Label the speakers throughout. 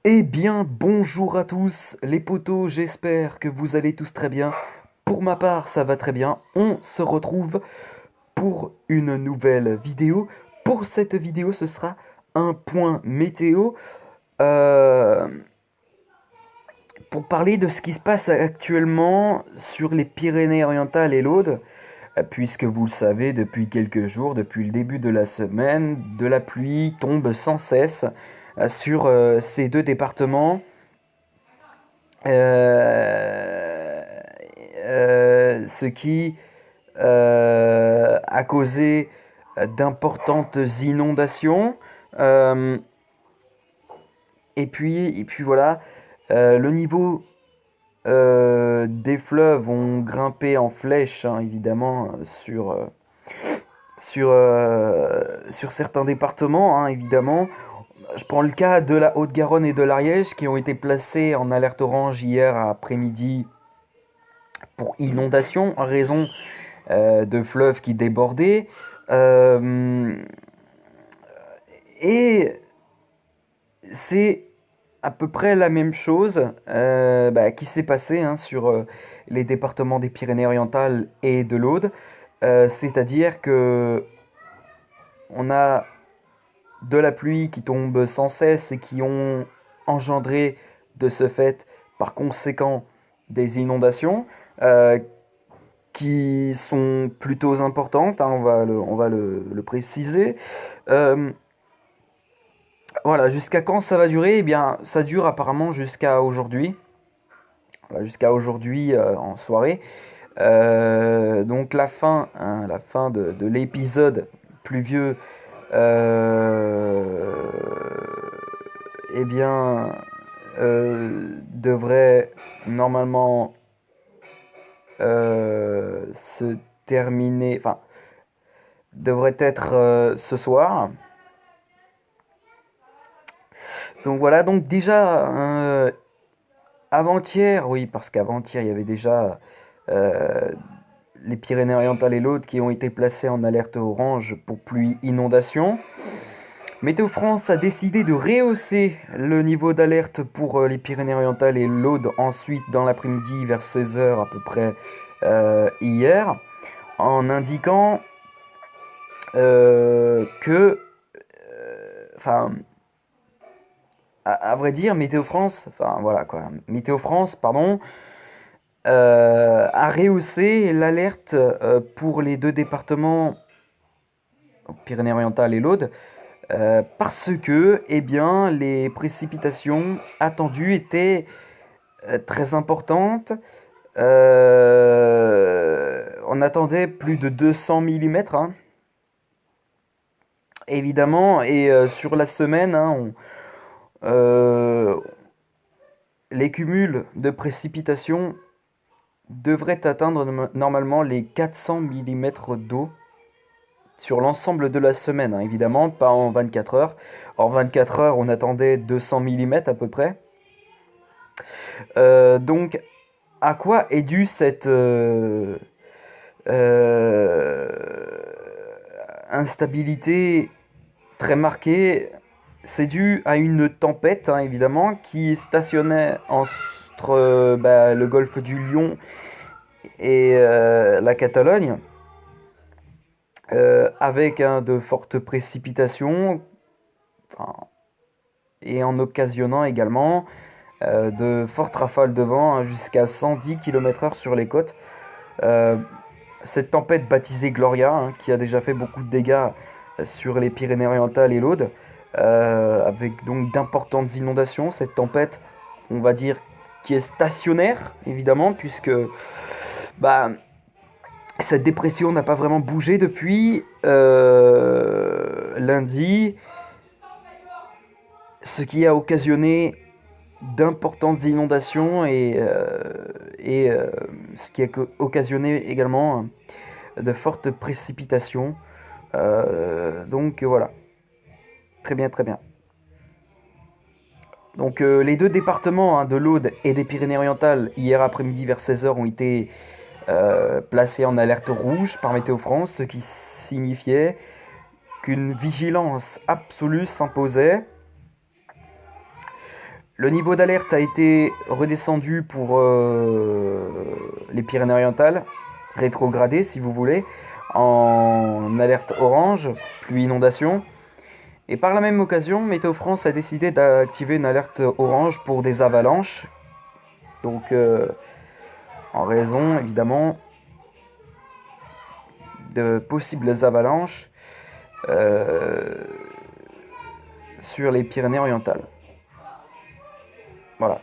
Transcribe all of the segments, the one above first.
Speaker 1: Eh bien, bonjour à tous les potos, j'espère que vous allez tous très bien. Pour ma part, ça va très bien. On se retrouve pour une nouvelle vidéo. Pour cette vidéo, ce sera un point météo euh, pour parler de ce qui se passe actuellement sur les Pyrénées-Orientales et l'Aude. Puisque vous le savez, depuis quelques jours, depuis le début de la semaine, de la pluie tombe sans cesse sur ces deux départements. Euh, Ce qui a causé d'importantes inondations. Euh, et puis voilà, le niveau des fleuves ont grimpé en flèche, hein, évidemment, sur certains départements, hein, évidemment. Je prends le cas de la Haute-Garonne et de l'Ariège qui ont été placés en alerte orange hier après-midi pour inondation en raison de fleuves qui débordaient. Euh, et c'est à peu près la même chose qui s'est passée, hein, sur les départements des Pyrénées-Orientales et de l'Aude. C'est-à-dire que on a de la pluie qui tombe sans cesse et qui ont engendré de ce fait, par conséquent, des inondations. Qui sont plutôt importantes, hein, on va le préciser. Euh, voilà, jusqu'à quand ça va durer? Eh bien, ça dure apparemment jusqu'à aujourd'hui. Voilà, jusqu'à aujourd'hui en soirée. Donc la fin, hein, la fin de l'épisode pluvieux, euh, eh bien, devrait normalement se terminer, enfin, devrait être ce soir. Donc voilà, donc déjà, avant-hier, oui, parce qu'avant-hier, il y avait déjà euh, les Pyrénées-Orientales et l'autre qui ont été placés en alerte orange pour pluie inondation. Météo France a décidé de rehausser le niveau d'alerte pour les Pyrénées-Orientales et l'Aude ensuite dans l'après-midi vers 16 heures à peu près hier, en indiquant que, enfin, à vrai dire, Météo France, enfin voilà quoi, Météo France, pardon, a rehaussé l'alerte pour les deux départements, Pyrénées-Orientales et l'Aude, parce que, eh bien, les précipitations attendues étaient très importantes. On attendait plus de 200 mm, hein, évidemment, et sur la semaine, hein, les cumuls de précipitations devraient atteindre normalement les 400 mm d'eau sur l'ensemble de la semaine, hein, évidemment, pas en 24 heures. En 24 heures, on attendait 200 mm à peu près. Donc, à quoi est due cette euh, instabilité très marquée? C'est dû à une tempête, hein, évidemment, qui stationnait entre le golfe du Lion et la Catalogne, avec hein, de fortes précipitations, enfin, et en occasionnant également de fortes rafales de vent, hein, jusqu'à 110 km/h sur les côtes. Euh, Cette tempête baptisée Gloria, hein, qui a déjà fait beaucoup de dégâts sur les Pyrénées-Orientales et l'Aude, avec donc d'importantes inondations. Cette tempête, on va dire, qui est stationnaire, évidemment, puisque bah, cette dépression n'a pas vraiment bougé depuis lundi, ce qui a occasionné d'importantes inondations et ce qui a occasionné également de fortes précipitations. Donc voilà, très bien, très bien. Donc les deux départements, hein, de l'Aude et des Pyrénées-Orientales, hier après-midi vers 16 heures, ont été placés en alerte rouge par Météo France, ce qui signifiait qu'une vigilance absolue s'imposait. le niveau d'alerte a été redescendu pour les Pyrénées-Orientales, rétrogradé si vous voulez, en alerte orange, pluie inondation. Et par la même occasion, Météo France a décidé d'activer une alerte orange pour des avalanches. Donc, en raison évidemment de possibles avalanches sur les Pyrénées-Orientales. Voilà.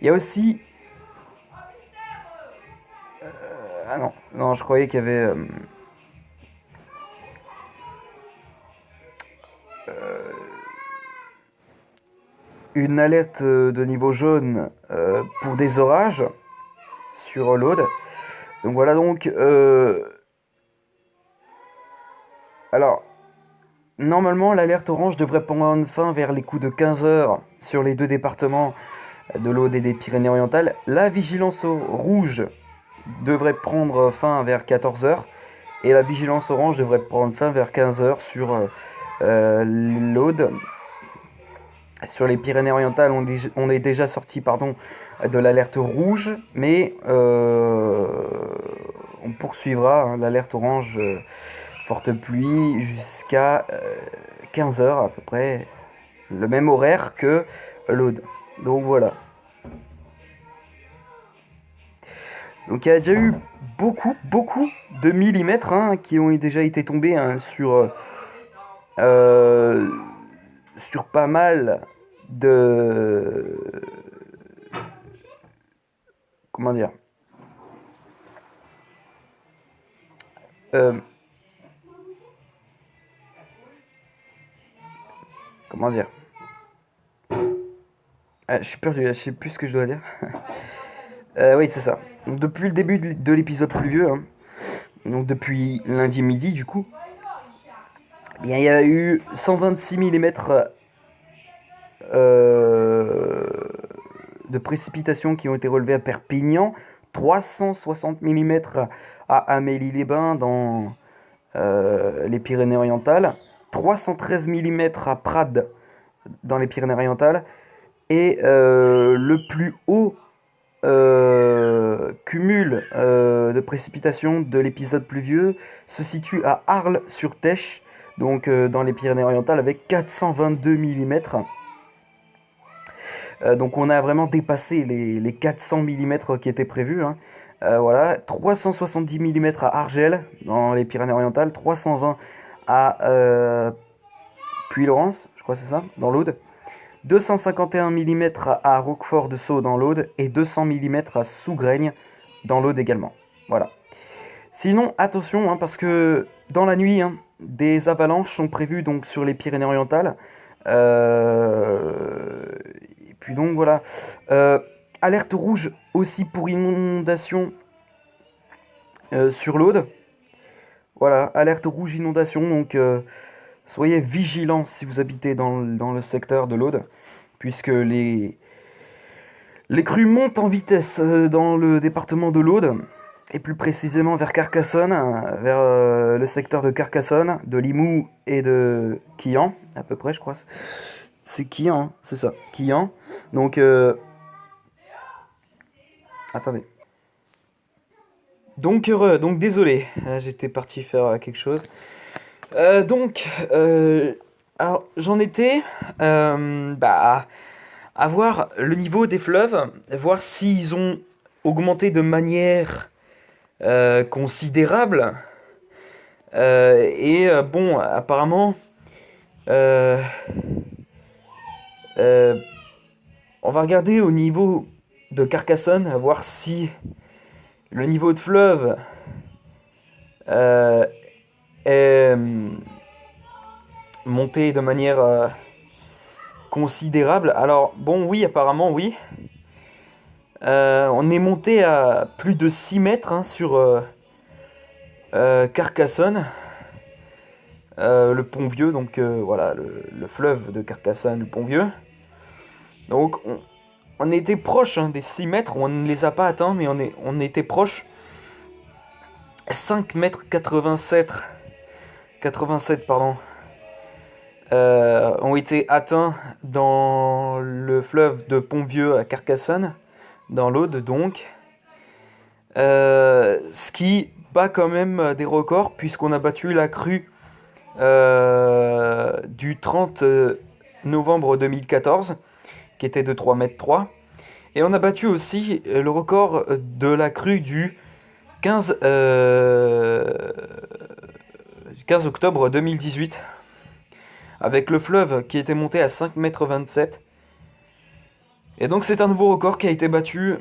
Speaker 1: Il y a aussi... ah non, non, je croyais qu'il y avait... une alerte de niveau jaune pour des orages sur l'Aude. Donc voilà donc... alors, normalement l'alerte orange devrait prendre fin vers les coups de 15 h sur les deux départements de l'Aude et des Pyrénées-Orientales. La vigilance rouge devrait prendre fin vers 14 h et la vigilance orange devrait prendre fin vers 15 h sur l'Aude. Sur les Pyrénées-Orientales, on est déjà sorti de l'alerte rouge, mais on poursuivra l'alerte orange forte pluie jusqu'à 15 h à peu près, le même horaire que l'Aude. Donc voilà. Donc il y a déjà eu beaucoup de millimètres qui ont déjà été tombés sur pas mal de... comment dire, comment dire, je suis perdu, je sais plus ce que je dois dire. Oui, c'est ça. Donc, depuis le début de l'épisode pluvieux, donc depuis lundi midi du coup, eh bien, il y a eu 126 mm de précipitations qui ont été relevées à Perpignan, 360 mm à Amélie-les-Bains dans les Pyrénées-Orientales, 313 mm à Prades dans les Pyrénées-Orientales, et le plus haut cumul de précipitations de l'épisode pluvieux se situe à Arles-sur-Tech, donc dans les Pyrénées-Orientales, avec 422 mm. Donc on a vraiment dépassé les 400 mm qui étaient prévus. Voilà, 370 mm à Argel, dans les Pyrénées-Orientales, 320 à Puylaurens, je crois que c'est ça, dans l'Aude, 251 mm à Roquefort-de-Saulx dans l'Aude, et 200 mm à Sougraigne dans l'Aude également. Voilà. Sinon, attention, parce que dans la nuit, des avalanches sont prévues donc, sur les Pyrénées-Orientales. Et puis donc voilà. Alerte rouge aussi pour inondation sur l'Aude. Voilà, alerte rouge inondation, donc soyez vigilants si vous habitez dans le secteur de l'Aude, puisque les crues montent en vitesse dans le département de l'Aude, et plus précisément vers Carcassonne, vers le secteur de Carcassonne, de Limoux et de Quillan, à peu près je crois. C'est Quillan, c'est ça, Quillan. Donc, attendez. Donc désolé, j'étais parti faire quelque chose. Alors j'en étais à voir le niveau des fleuves, voir s'ils ont augmenté de manière considérable. Bon, apparemment, on va regarder au niveau de Carcassonne, à voir si le niveau de fleuve est monté de manière considérable. Alors, bon, oui, apparemment, oui. On est monté à plus de 6 mètres sur Carcassonne. Le Pont-Vieux, donc voilà, le fleuve de Carcassonne, le Pont-Vieux. Donc, on était proche des 6 mètres, on ne les a pas atteints, mais on était proche. 5 mètres 87, pardon. ont été atteints dans le fleuve de Pont-Vieux à Carcassonne, dans l'Aude donc. Ce qui bat quand même des records puisqu'on a battu la crue du 30 novembre 2014 qui était de 3,3 m. Et on a battu aussi le record de la crue du 15 octobre 2018 avec le fleuve qui était monté à 5,27 m. Et donc c'est un nouveau record qui a été battu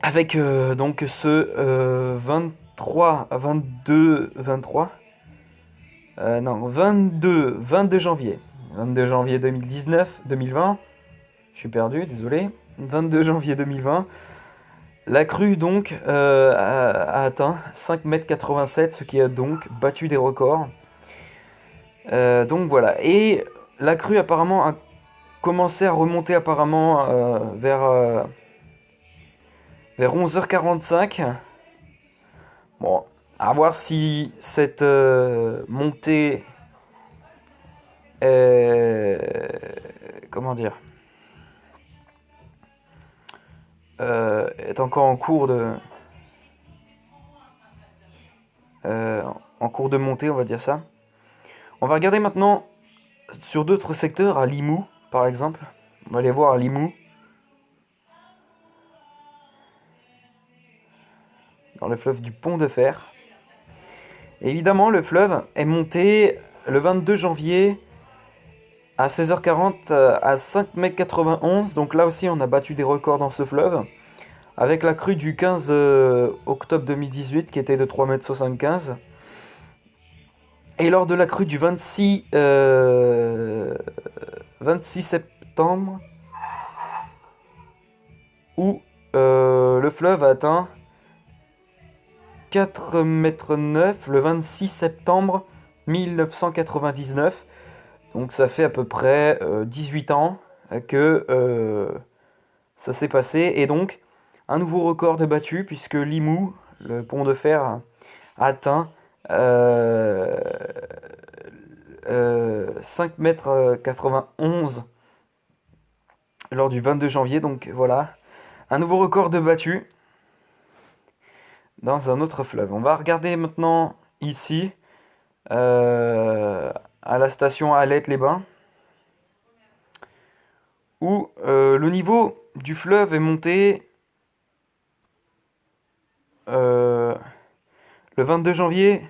Speaker 1: avec donc ce 22 janvier. 22 janvier 2020. Je suis perdu, désolé. 22 janvier 2020. La crue donc a atteint 5,87 m, ce qui a donc battu des records. Donc voilà. Et la crue apparemment a commencé à remonter apparemment vers 11h45. Bon, à voir si cette montée comment dire est encore en cours de montée, on va dire ça. On va regarder maintenant sur d'autres secteurs, à Limoux par exemple. On va aller voir à Limoux, dans le fleuve du Pont de Fer. Et évidemment, le fleuve est monté le 22 janvier à 16h40 à 5,91 m. Donc là aussi, on a battu des records dans ce fleuve. Avec la crue du 15 octobre 2018 qui était de 3,75 m. Et lors de la crue du 26 septembre, où le fleuve a atteint 4,9 m le 26 septembre 1999. Donc ça fait à peu près 18 ans que ça s'est passé. Et donc, un nouveau record de battu, puisque Limoux, le pont de fer, a atteint 5,91 m lors du 22 janvier. Donc voilà, un nouveau record de battu dans un autre fleuve. On va regarder maintenant ici, à la station Alette-les-Bains, où le niveau du fleuve est monté le 22 janvier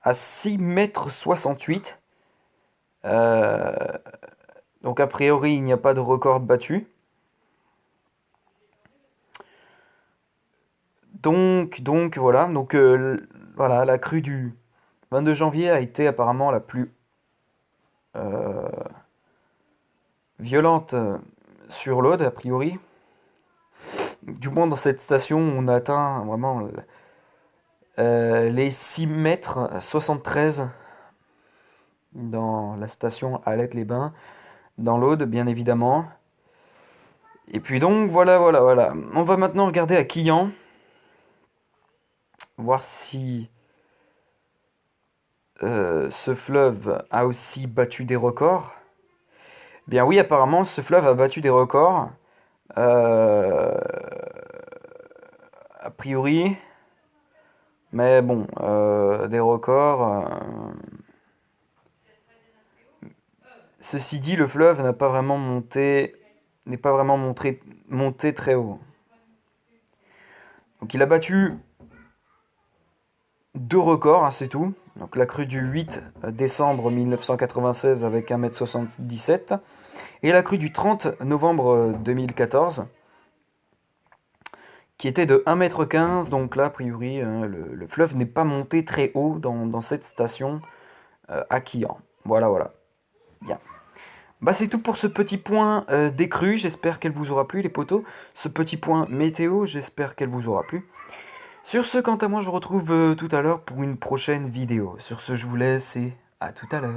Speaker 1: à 6,68 m. Donc a priori il n'y a pas de record battu. Donc voilà, voilà, la crue du 22 janvier a été apparemment la plus violente sur l'Aude, a priori. Du moins dans cette station, on a atteint vraiment les 6,73 m dans la station Alette-les-Bains, dans l'Aude, bien évidemment. Et puis donc, voilà. On va maintenant regarder à Quillan, voir si ce fleuve a aussi battu des records. Bien oui, apparemment, ce fleuve a battu des records. A priori. Mais bon, des records. Ceci dit, le fleuve n'est pas vraiment monté très haut. Donc il a battu 2 records, hein, c'est tout. Donc la crue du 8 décembre 1996 avec 1,77 m. Et la crue du 30 novembre 2014 qui était de 1,15 m. Donc là, a priori, le fleuve n'est pas monté très haut dans cette station à Quillan. Voilà. Bien. Bah c'est tout pour ce petit point des crues. J'espère qu'elle vous aura plu, les potos. Ce petit point météo, j'espère qu'elle vous aura plu. Sur ce, quant à moi, je vous retrouve tout à l'heure pour une prochaine vidéo. Sur ce, je vous laisse et à tout à l'heure.